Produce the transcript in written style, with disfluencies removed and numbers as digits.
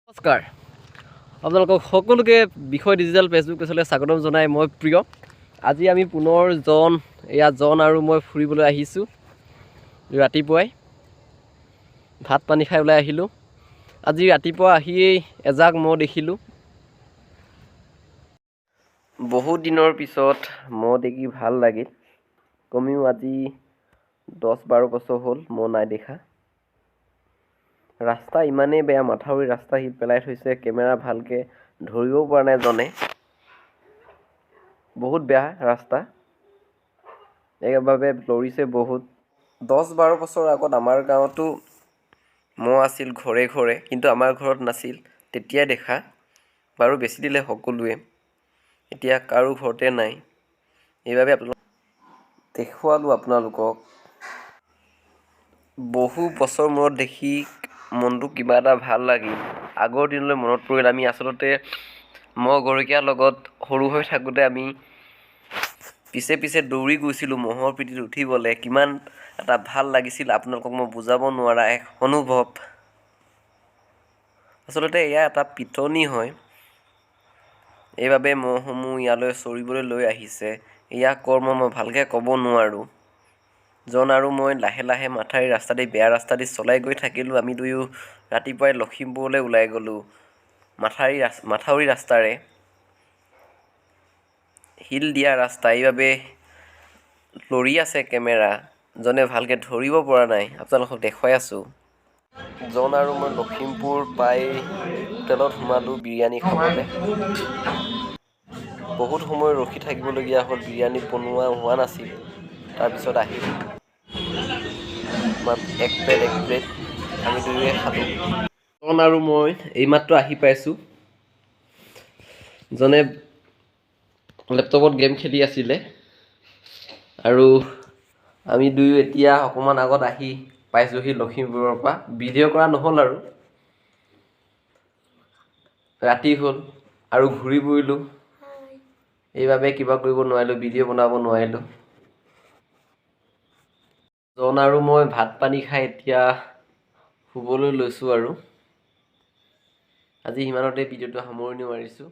নমস্কাৰ আপোনালোকক সকলোকে বিষয় ডিজিটেল ফেচবুক পেজলৈ স্বাগতম জনাই মই প্ৰিয়। আজি আমি পুনৰ জন আৰু মই ফুৰিবলৈ আহিছোঁ। ৰাতিপুৱাই ভাত পানী খাই ওলাই আহিলোঁ। আজি ৰাতিপুৱা আহিয়েই এজাক মহ দেখিলোঁ। বহুত দিনৰ পিছত মহ দেখি ভাল লাগিল। কমেও আজি 10-12 বছৰ হ'ল মহ নাই দেখা। ৰাস্তা ইমানেই বেয়া, মাথাউৰি ৰাস্তা সি পেলাই থৈছে, কেমেৰা ভালকৈ ধৰিবও পৰা নাই জনে। বহুত বেয়া ৰাস্তা, এইবাবে লৰিছে বহুত। 10-12 বছৰ আগত আমাৰ গাঁৱতো মহ আছিল ঘৰে ঘৰে, কিন্তু আমাৰ ঘৰত নাছিল। তেতিয়াই দেখা বাৰু বেছি দিলে সকলোৱে, এতিয়া কাৰো ঘৰতে নাই। এইবাবে দেখুৱালোঁ আপোনালোকক। বহু বছৰ মূৰত দেখি মনটো কিবা এটা ভাল লাগিল। আগৰ দিনলৈ মনত পৰিল। আমি আচলতে মহ গৰখীয়াৰ লগত সৰু হৈ থাকোঁতে আমি পিছে পিছে দৌৰি গৈছিলোঁ মহৰ পিঠিত উঠিবলৈ। কিমান এটা ভাল লাগিছিল, আপোনালোকক মই বুজাব নোৱাৰা এক অনুভৱ। আচলতে এয়া এটা পিটনি হয়, এইবাবে মহসমূহ ইয়ালৈ চৰিবলৈ লৈ আহিছে। এয়া কৰ্ম মই ভালকৈ ক'ব নোৱাৰোঁ। জন আৰু মই লাহে লাহে মাথাউৰি ৰাস্তাদি, বেয়া ৰাস্তাদি চলাই গৈ থাকিলোঁ। আমি দুয়ো ৰাতিপুৱাই লখিমপুৰলৈ ওলাই গ'লোঁ। মাথাউৰি ৰাস্তাৰে, শিল দিয়া ৰাস্তা, এইবাবে লৰি আছে কেমেৰা। জনে ভালকৈ ধৰিব পৰা নাই। আপোনালোকক দেখুৱাই আছোঁ। জন আৰু মই লখিমপুৰ পাই হোটেলত সোমালোঁ বিৰিয়ানী খাবলৈ। বহুত সময় ৰখি থাকিবলগীয়া হ'ল, বিৰিয়ানী বনোৱা হোৱা নাছিল। তাৰপিছত আহিলোঁ, এক প্লেট আমি দুয়োৱে খালোঁ। জন আৰু মই এইমাত্ৰ আহি পাইছোঁ। জনে লেপটপত গেম খেলি আছিলে আৰু আমি দুয়ো এতিয়া অকণমান আগত আহি পাইছোঁহি লখিমপুৰৰ পৰা। ভিডিঅ' কৰা নহ'ল আৰু ৰাতি হ'ল আৰু ঘূৰি ফুৰিলোঁ, এইবাবে কিবা কৰিব নোৱাৰিলোঁ, ভিডিঅ' বনাব নোৱাৰিলোঁ। জন আৰু মই ভাত পানী খাই এতিয়া শুবলৈ লৈছোঁ আৰু আজি ইমানতে ভিডিঅ'টো সামৰণি মাৰিছোঁ।